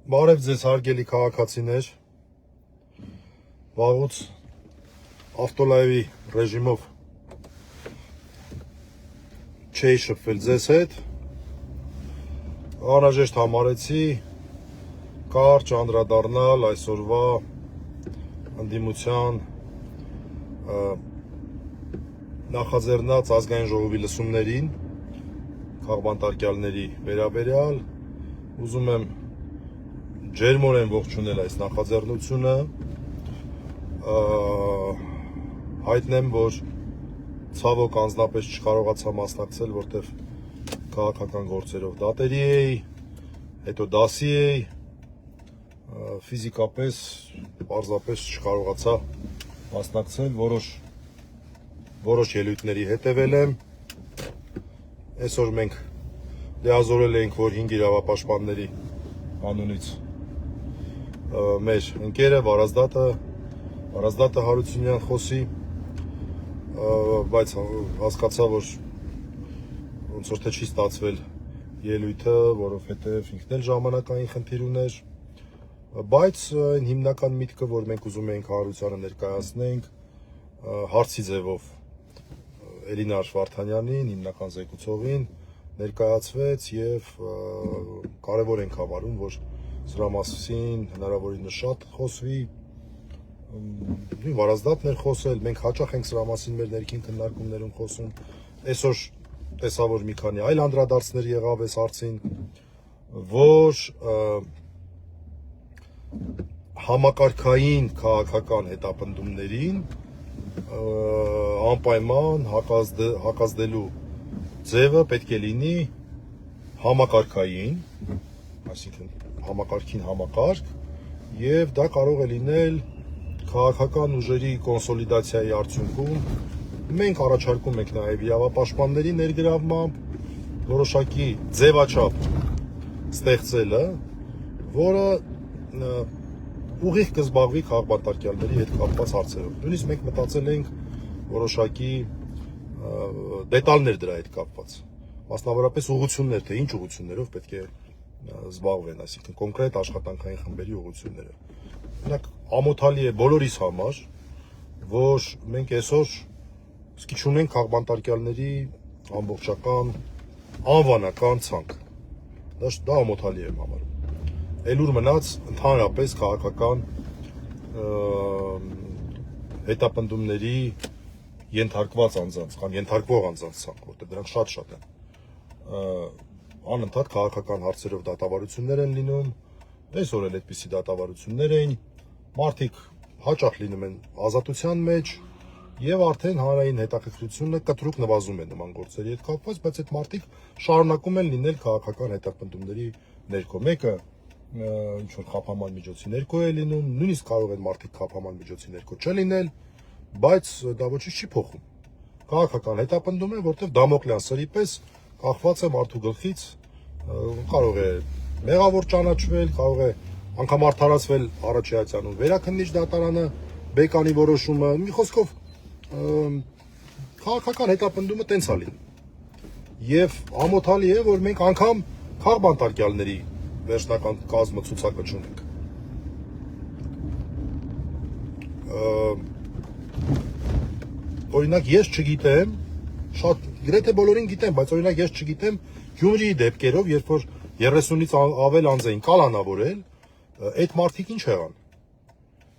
Բարև ձեզ հարգելի քաղաքացիներ, վաղուց ավտոլայվի ռեժիմով չէի շփվել ձեզ հետ, անհրաժեշտ համարեցի կարճ անդրադառնալ այսօրվա ընդդիմության նախաձեռնած ազգային ժողովի լսումներին, քաղբանտարկյալների վերաբերյալ, ուզում եմ ջերմորեն ողջունել այս նախաձեռնությունը, հայտնեմ, որ ցավոք անձնապես չկարողացա մասնակցել, որտեղ քաղաքական գործերով դատերի էի, հետո դասի էի, ֆիզիկապես, պարզապես չկարողացա մասնակցել, որոշ ելույթների հետևել եմ, այսօր մենք լիազորել էինք, որ 5 իրավապաշտպանների անունից մեր ընկերը Վարազդատը Հարությունյան խոսի, բայց հասկացա, որ ոնց որ թե չի ստացվել ելույթը, որովհետև ինքն էլ ժամանակային խնդիր ուներ, բայց այն հիմնական միտքը, որ մենք ուզում էինք հանրությանը ներկայացնենք, հարցի ձևով Էլինար Վարդանյանին, հիմնական զեկուցողին ներկայացվեց եւ կարևոր ենք համարում, որ սրա մասին հնարավորինս շատ խոսվի, Վարազդատն էր խոսել, մենք հաճախ ենք սրա մասին մեր ներքին քննարկումներում խոսում, այսօր տեսա, որ մի քանի այլ անդրադարձներ եղավ այս հարցին, որ համակարգային քաղաքական հետապնդումներին անպայման հակազդելու ձևը պետք է լինի համակարգային, այսինքն համակարգին համակարգ, եւ դա կարող է լինել քաղաքական ուժերի կոնսոլիդացիայի արդյունքում, մենք առաջարկում ենք նաեւ իրավապաշտպանների ներգրավմամբ որոշակի ձևաչափ ստեղծելը, որը ուղիղ կզբաղվի քաղաքապետարների հետ կապված հարցերով։ Նույնիսկ մենք մտածել ենք որոշակի դետալներ դրա հետ կապված, մասնավորապես ուղղություններ, թե ինչ ուղղություններով պետք է զբաղվեն, այսինքն կոնկրետ աշխատանքային խմբերի ուղղությունները։ Օրինակ ամոթալի է բոլորիս համար, որ մենք այսօր սկի չունենք քաղաքապետարների ամբողջական անվանական ցանկ։ Դա ամոթալի եմ համարում։ Էլ ուր մնաց ընդհանրապես քաղաքական հետապնդումների ենթարկված անձանց կամ ենթարկվող անձանց ցանկ, որտեղ դրանք շատ են։ Անընդհատ քաղաքական հարցերով դատավարություններ են լինում, այսօր էլ այդպիսի դատավարություններ էին, մարդիկ հաճախ լինում են ազատության մեջ եւ արդեն հանրային հետաքրքրությունը կտրուկ նվազում է նման գործերի հետ կապված, բայց այդ մարդիկ շարունակում են լինել քաղաքական հետապնդումների ներքո։ Մեկը ինչ որ խափաման միջոցի ներքո է լինում, նույնիսկ կարող են մարդիկ խափաման միջոցի ներքո չլինել, բայց դա ոչինչ չի փոխում։ Քաղաքական հետապնդում է, որտեղ Դամոկլյան սրի պես կախված է մարդու գլխից, կարող է մեղավոր ճանաչվել, կարող է անգամ արդարացվել Արաչյացյանում վերաքննիչ դատարանը, Բեկանի որոշումը, մի խոսքով քաղաքական հետապնդումը տենց է լինում։ Եվ ամոթալի է, որ մենք անգամ քաղաքապետարների վերջնական կազմը ցուցակը չունենք։ Օրինակ ես չգիտեմ, շատ գրեթե բոլորին գիտեմ, բայց օրինակ ես չգիտեմ Գյումրիի դեպքերով, երբ որ 30-ից ավել անձ էին կալանավորել, այդ մարդիկ ինչ եղան։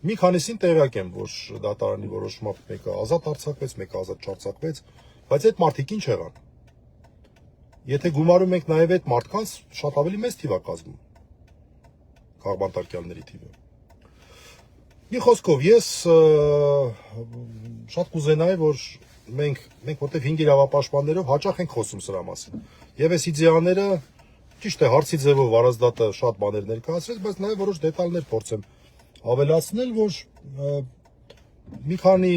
Մի քանիսին տեղյակ եմ, որ դատարանի որոշմամբ մեկը ազատ արձակվեց, մեկը ազատ չարձակվեց, բայց այդ մարդիկ ինչ եղան։ Եթե գումարում ենք նաև այդ մարդկանց, շատ ավելի մեծ թիվ է կազմում քաղաքապետարների թիվը։ Մի խոսքով, ես շատ կուզենայի, որ մենք որտեղ 5 իրավապաշտպաններով հաճախ ենք խոսում սրա մասին։ Եվ այս իդեաները ճիշտ է, հարցի ձևով Վարազդատը շատ բաներ ներկայացրեց, բայց նաև որոշ դետալներ փորձեմ ավելացնել, որ մի քանի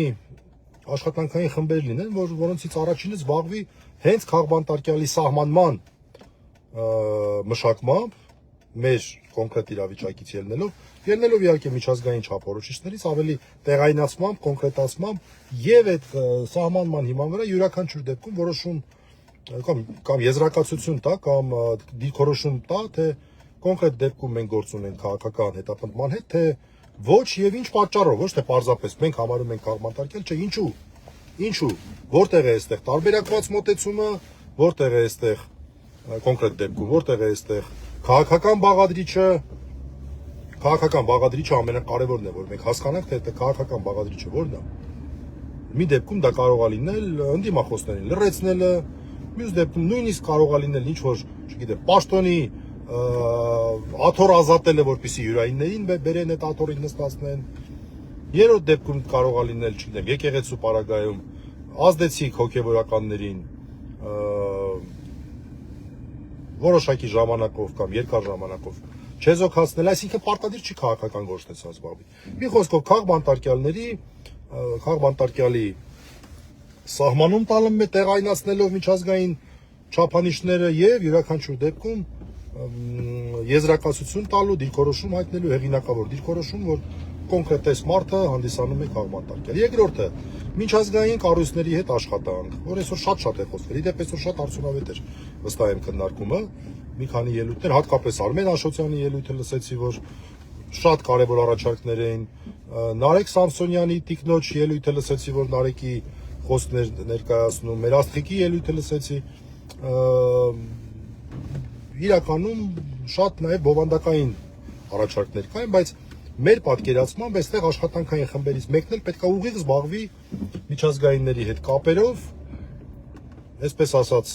աշխատանքային խմբեր լինեն, որոնցից առաջինը զբաղվի հենց քաղաքապետարի սահմանման մշակմամբ, մեր կոնկրետ իրավիճակից ելնելով իհարկե միջազգային չափորոշիչներից ավելի տեղայնացմամբ, կոնկրետացմամբ եւ այդ սահմանման հիման վրա յուրաքանչյուր դեպքում որոշում կամ եզրակացություն տա կամ դիրքորոշում տա, թե կոնկրետ դեպքում մենք գործ ունենք քաղաքական հետապնդման հետ, թե ոչ եւ ինչ պատճառով, ոչ թե պարզապես մենք համարում ենք քաղաքմարտարկել, չէ, ինչու, որտեղ է այստեղ տարբերակված մոտեցումը, որտեղ է այստեղ կոնկրետ դեպքում, որտեղ է այստեղ քաղաքական բաղադրիչը ամենակարևորն է, որ մենք հասկանանք, թե քաղաքական բաղադրիչը որն է։ Մի դեպքում դա կարող է լինել ընդդիմախոսներին լրացնելը, մյուս դեպքում նույնիսկ կարող է լինել ինչ որ, չգիտեմ, պաշտոնի աթոռ ազատելը, որպեսզի յուրայիններին բերեն այդ աթոռին նստացնեն։ Երրորդ դեպքում կարող է լինել, չգիտեմ, եկեղեցու պարագայում ազդեցիկ հոգևորականներին որոշակի ժամանակով կամ երկար ժամանակով չեզոքացնել, այսինքն պարտադիր չի քաղաքական գործունեությամբ զբաղվի։ Մի խոսքով քաղաքբանտարկյալի սահմանում տալը տեղայնացնելով միջազգային չափանիշները եւ յուրաքանչյուր դեպքում եզրակացություն տալու, դիրքորոշում հայտնելու, հեղինակավոր դիրքորոշում, որ կոնկրետ այս մարդը հանդիսանում է քաղաքբանտարկյալ։ Երկրորդը միջազգային կառույցների հետ աշխատանք, որ այսօր շատ է խոսվել, իդեպ այսօր շատ արդյունավետ էր վստահ եմ քննարկումը, մի քանի ելույթներ, հատկապես Արմեն Աշոտյանի ելույթը լսեցի, որ շատ կարևոր առաջարկներ էին, Նարեկ Սամսոնյանի տիկնոջ ելույթը լսեցի, որ Նարեկի խոսքներ ներկայացնում, մեր Աստղիկի ելույթը լսեցի, իրականում շատ նաև բովանդակային առաջարկներ կային, բայց մեր պատկերացմամբ այստեղ աշխատանքային խմբերից մեկն էլ պետք է ուղիղ զբաղվի միջազգայինների հետ կապերով, այսպես ասած,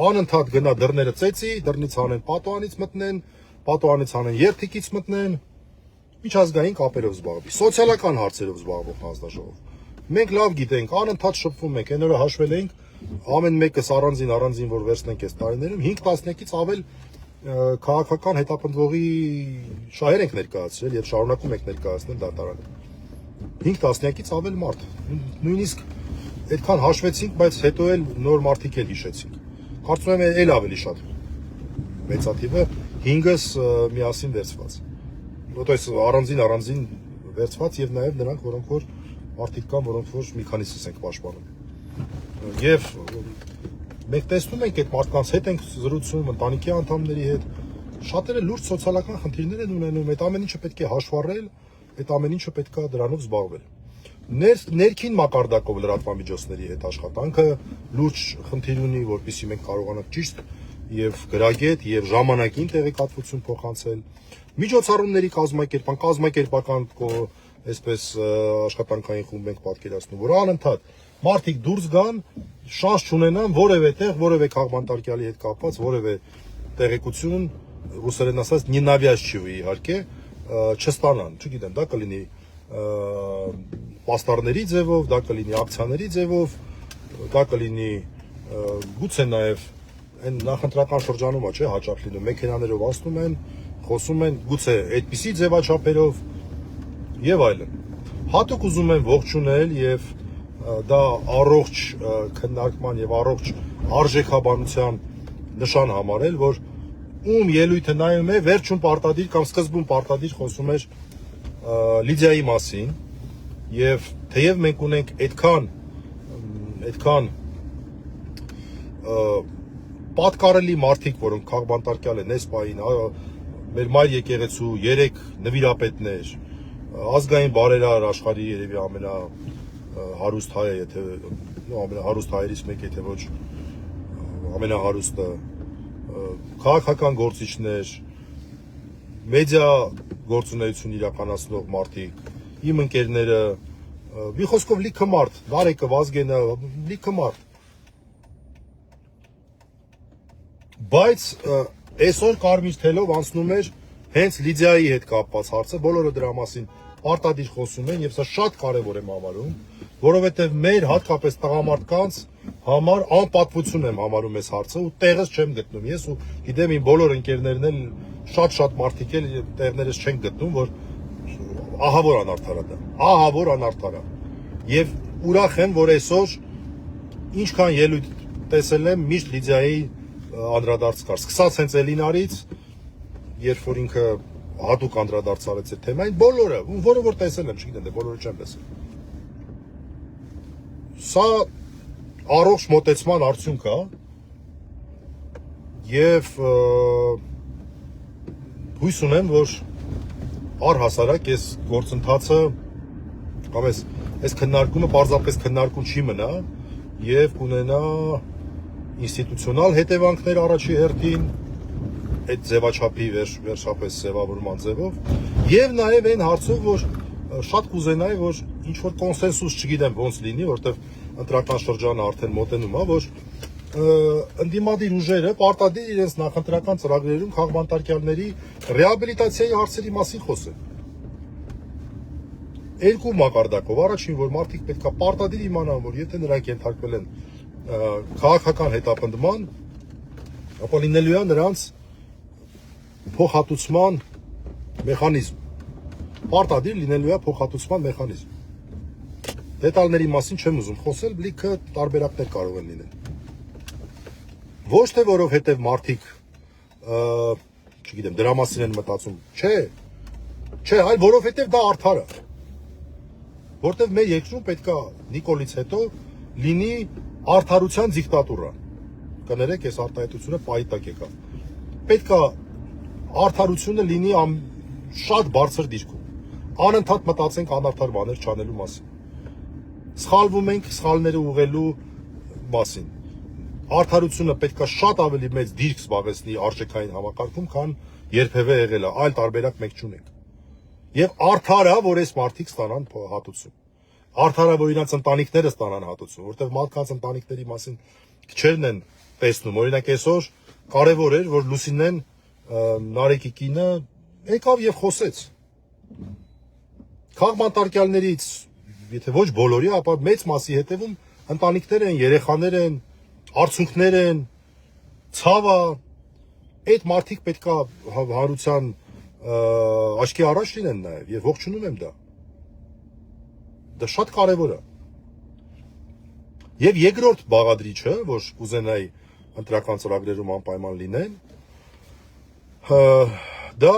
անընդհատ գնա դռները ծեծի, դռնից հանեն պատուհանից մտնեն, պատուհանից հանեն երթիկից մտնեն, միջազգային կապերով զբաղվի, սոցիալական հարցերով զբաղվող հանձնաժողով։ Մենք լավ գիտենք, անընդհատ շփվում ենք, այն օրը հաշվել ենք, ամեն մեկս առանձին որ վերցնենք այս տարիներում 5 տասնյակից ավել քաղաքական հետապնդվողի շահեր ենք ներկայացրել եւ շարունակում ենք ներկայացնել դատարանը։ 5 տասնյակից ավել մարդ, նույնիսկ այդքան հաշվեցինք, բայց հետո էլ նոր մարդիկ էլ հիշեցինք։ Կարծում եմ էլ ավելի շատ մեծաթիվը 5-ս միասին վերցված։ Որտես առանձին վերցված եւ նաեւ նրանք, որոնք որ մարդիկ կան, որոնք որ մի քանիսս ենք պաշտպանում։ Եվ մենք տեսնում ենք այդ մարդկանց հետ ենք զրուցում, ընտանիքի անդամների հետ, շատերը լուրջ սոցիալական խնդիրներ են ունենում, այդ ամեն ինչը պետք է հաշվառել, այդ ամեն ինչը պետք է դրանով զբաղվել։ Ներքին մակարդակով լրատվամիջոցների հետ աշխատանքը լուրջ խնդիր ունի, որպեսզի մենք կարողանանք ճիշտ եւ գրագետ եւ ժամանակին տեղեկատվություն փոխանցել։ Միջոցառումների կազմակերպական այսպես աշխատանքային խումբ ենք պատկերացնում, որ անընդհատ մարդիկ դուրս գան, շանս չունենան որևէ տեղ, որևէ քաղաքբանտարկյալի հետ կապված որևէ տեղեկություն, ռուսերեն ասած, не навязчивый իհարկե, չստանան, չգիտեմ, դա կլինի պաստառների ձևով, դա կլինի ակցիաների ձևով, դա կլինի գուցե նաև այն նախընտրական շրջանում է, չէ, հաճախ լինում, մեքենաներով ասնում են, խոսում են, գուցե այդպիսի ձևաչափերով եւ այլն։ Հատուկ ուզում եմ ողջունել եւ դա առողջ քննարկման եւ առողջ արժեքաբանության նշան համարել, որ ում ելույթը նայում է, վերջում պարտադիր կամ սկզբում պարտադիր խոսում էր Լիդիայի մասին եւ թեև մենք ունենք այդքան պատկառելի մարդիկ, որոնք քաղաքբանտարկյալ են այս պահին, մեր մայր եկեղեցու 3 նվիրապետներ, ազգային բարերար աշխարհի երևի ամենահարուստ հայը, եթե ամենահարուստ հայերից մեկ, եթե ոչ ամենահարուստը, քաղաքական գործիչներ, մեդիա գործունեություն իրականացնող մարդիկ, իմ ընկերները, մի խոսքով լիքը մարդ, Նարեկը, Վազգենը, լիքը մարդ։ Բայց այսօր կարմիր թելով անցնում էր հենց Լիդիայի հետ կապված հարցը, բոլորը դրա մասին պարտադիր խոսում են եւ սա շատ կարեւոր եմ համարում, որովհետեւ մեր հատկապես տղամարդկանց համար անպատվություն եմ համարում այս հարցը ու տեղս չեմ գտնում։ Ես ու գիտեմ իմ բոլոր ընկերներն էլ շատ մարդիկ էլ տեղներս չեն գտնում, որ ահավոր անարդար է դա, ահավոր անարդար է։ Եվ ուրախ եմ, որ այսօր ինչքան ելույթ տեսել եմ, միշտ Լիդիայի անդրադարձ կար, սկսած հենց Էլինարից, երբ որ ինքը հատուկ անդրադարձ արեց այդ թեմային, բոլորը, որը որ տեսել եմ, չգիտեմ, բոլորը չեմ տեսել։ Սա առողջ մոտեցման արդյունք է եւ հույս ունեմ, որ առհասարակ այս գործընթացը կամ այս քննարկումը պարզապես քննարկում չի մնա եւ կունենա ինստիտուցիոնալ հետևանքներ առաջի հերթին այդ ձևաչափի վերջապես ձևավորման ձևով եւ նաեւ այն հարցով, որ շատ կուզենայի, որ ինչ որ կոնսենսուս չգիտեմ ոնց լինի, որտեվ ընտրական շրջանը արդեն մոտենում է, որ ընդդիմադիր ուժերը պարտադիր իրենց նախընտրական ծրագրերում քաղբանտարկյալների ռեաբիլիտացիայի հարցերի մասին խոսեն։ Երկու մակարդակով, առաջին, որ մարդիկ պետք է պարտադիր իմանան, որ եթե նրանք ենթարկվել են քաղաքական հետապնդման, ապա լինելու է նրանց փոխհատուցման մեխանիզմ։ Պարտադիր լինելու է փոխհատուցման մեխանիզմ։ Դետալների մասին չեմ ուզում խոսել, լիքը տարբերակներ կարող են լինել։ Ոչ թե որովհետև մարդիկ, չգիտեմ, դրա մասին են մտածում, չէ, այլ որովհետև դա արդար է։ Որտև մեր երկրում պետք է Նիկոլից հետո լինի արդարության դիկտատուրա։ Կներեք, այս արտահայտությունը պայտակ եկավ։ Պետք է արդարությունը լինի շատ բարձր դիրքում։ Անընդհատ մտածենք անարդար բաներ չանելու մասին։ Սխալվում ենք սխալները ուղղելու մասին։ Արդարությունը պետք է շատ ավելի մեծ դիրք զբաղեցնի արժեքային համակարգում, քան երբևէ եղել է, այլ տարբերակ մենք չունենք։ Եվ արդար է, որ այս մարդիկ ստանան հատուցում։ Արդար է, որ իրենց ընտանիքները ստանան հատուցում, որտեղ մարդկանց ընտանիքների մասին քչերն են տեսնում։ Օրինակ այսօր կարևոր էր, որ Լուսինեն Նարեկի կինը եկավ եւ խոսեց։ Քաղբանտարկյալներից, եթե ոչ բոլորի, ապա մեծ մասի հետևում ընտանիքներ են, երեխաներ են, արցունքներ են, ցավը, այդ մարդիկ պետք է հանրության աչքի առաջ լինեն նաև եւ ողջունում եմ դա։ Դա շատ կարևոր է։ Եվ երկրորդ բաղադրիչը, որ կուզենայի ընտրական ծրագրերում անպայման լինեն, դա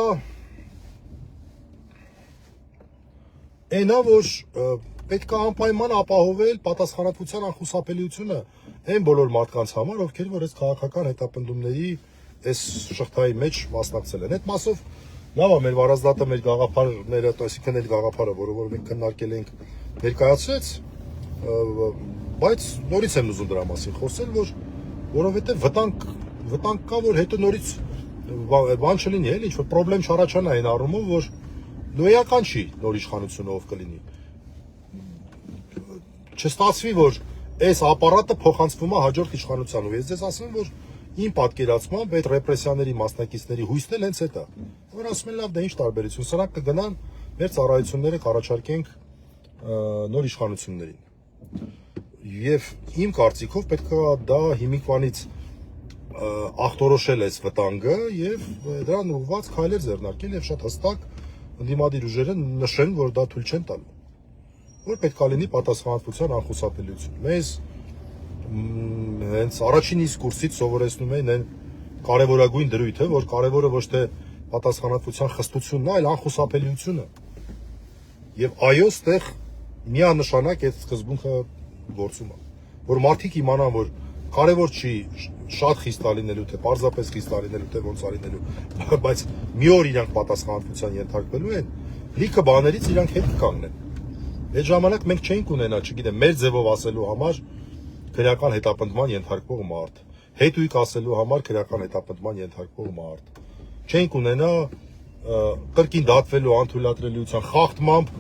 այնա, որ պետք է անպայման ապահովել պատասխանատվության անխուսափելիությունը այն բոլոր մարդկանց համար, ովքեր որ այս քաղաքական հետապնդումների այս շղթայի մեջ մասնակցել են։ Այդ մասով լավ է, մեր վարազդատը, մեր գաղափարները, այսինքն այդ գաղափարը, որը մենք քննարկել ենք, ներկայացրեց, բայց նորից եմ ուզում դրա մասին խոսել, որովհետև վտանգ կա, որ հետո նորից բան չլինի, էլի, ինչ-որ պրոբլեմ չառաջանա այն առումով, որ նոյական չի նոր իշխանությունը ով կլինի։ Չստացվի, որ այս ապարատը փոխանցվում է հաջորդ իշխանության, ու ես ձեզ ասում եմ, որ իմ պատկերացմամբ այդ ռեպրեսիաների մասնակիցների հույսն էլ հենց այդ է, որ ասում են լավ, դա ինչ տարբերություն, սրանք կգնան մեր ծառայությունները կառաջարկենք նոր իշխանություններին։ Եվ իմ կարծիքով պետք է դա հիմիկվանից ախտորոշել այս վտանգը եւ դրան ուղղված քայլեր ձեռնարկել եւ շատ հստակ ընդդիմադիր ուժերը նշեն, որ դա թույլ չեն տալու, որ պետք է լինի պատասխանատվության անխուսափելիություն։ Մեզ հենց առաջին իսկ կուրսից սովորեցնում են այն կարևորագույն դրույթը, որ կարևորը ոչ թե պատասխանատվության խստությունն է, այլ անխուսափելիությունը։ Եվ այո, ստեղ միանշանակ այդ սկզբունքը գործում է, որ մարդիկ իմանան, որ կարևոր չի շատ խիստ լինելու, թե պարզապես խիստ լինելու, թե ոնց լինելու, բայց մի օր իրանք պատասխանատվության ենթարկվելու են, լիքը բաներից իրանք հետ կկանգնեն։ Այդ ժամանակ մենք չենք ունենա, չգիտեմ, մեր ձևով ասելու համար քրեական հետապնդման ենթարկվող մարդ, հետույք ասելու համար քրեական հետապնդման ենթարկվող մարդ։ Չենք ունենա կրկին դատվելու անթույլատրելիության խախտմամբ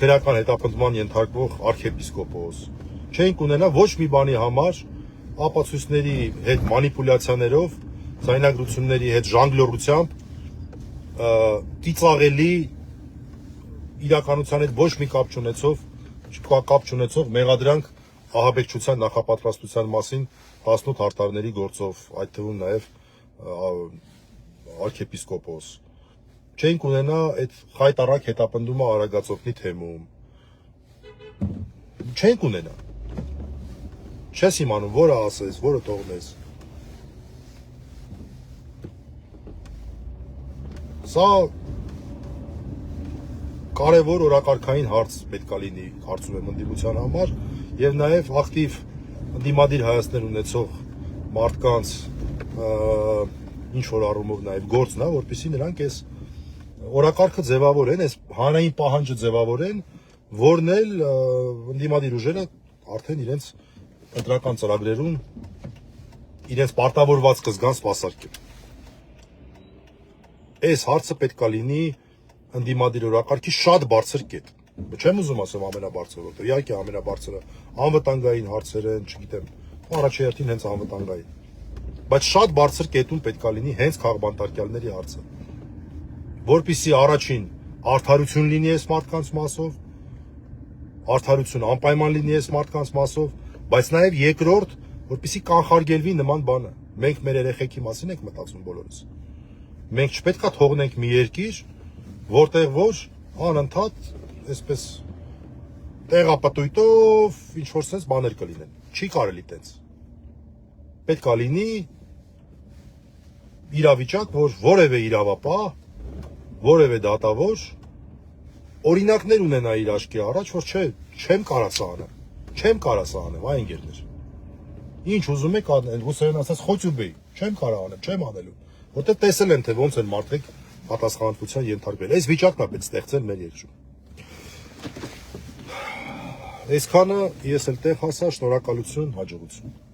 քրեական հետապնդման ենթարկվող արքեպիսկոպոս։ Չենք ունենա ոչ մի բանի համար ապացույցների հետ մանիպուլյացիաներով, ձայնագրությունների հետ ժանգլորությամբ ծիծաղելի իրականության հետ ոչ մի կապ չունեցող մեղադրանք ահաբեկչության նախապատրաստության մասին 18 հարտարների գործով, այդ թվում նաև արքեպիսկոպոս։ Չենք ունենա այդ խայտառակ հետապնդումը Արագածոտնի թեմում։ Չենք ունենա։ Չես իմանում, որը ասես, որը թողնես։ Սա կարևոր օրակարգային հարց պետք է լինի, կարծում եմ, ընդդիմության համար եւ նաեւ ակտիվ ընդդիմադիր հայացքներ ունեցող մարդկանց ինչ որ առումով նաև գործն է, որպեսզի նրանք այս օրակարգը ձևավորեն, այս հանրային պահանջը ձևավորեն, որն էլ ընդդիմադիր ուժերը արդեն իրենց ընտրական ծրագրերում իրենց պարտավորվածքը զգան սպասարկել։ Այս հարցը պետք է լինի ընդդիմադիր օրակարգի շատ բարձր կետ։ Չեմ ուզում ասեմ ամենաբարձրը, որտեղ իհարկե ամենաբարձրը անվտանգային հարցեր են, չգիտեմ, առաջերտին հենց անվտանգային։ Բայց շատ բարձր կետում պետք է լինի հենց քաղբանտարկյալների հարցը, որպեսզի առաջին արդարություն լինի այս մարդկանց մասով, արդարություն անպայման լինի այս մարդկանց մասով, բայց նաև երկրորդ, որպեսզի կանխարգելվի նման բանը։ Մենք մեր երեխեքի մասին ենք մտածում բոլորս։ Մենք չպետք է թողնենք մի երկիր, որտեղ որ անընդհատ այսպես տեղապտույտով ինչ որ sense բաներ կլինեն։ Չի կարելի տենց։ Պետք է լինի իրավիճակ, որ որևէ իրավապահ, որևէ դատավոր օրինակներ ունենա իր աչքի առաջ, որ չեմ կարա սա անեմ, չեմ կարա սա անեմ, այ ընկերներ։ Ինչ ուզում եք անել, ռուսերեն ասած խոճուբեի, չեմ կարա անեմ, չեմ անելու, որտեղ տեսել են, թե ոնց են մարդիկ պատասխանատվության ենթարկվել։ Այս վիճակն է պետք ստեղծել մեր երկրում։ Այսքանը ես էլ տեղ հասա, շնորհակալություն, հաջողություն։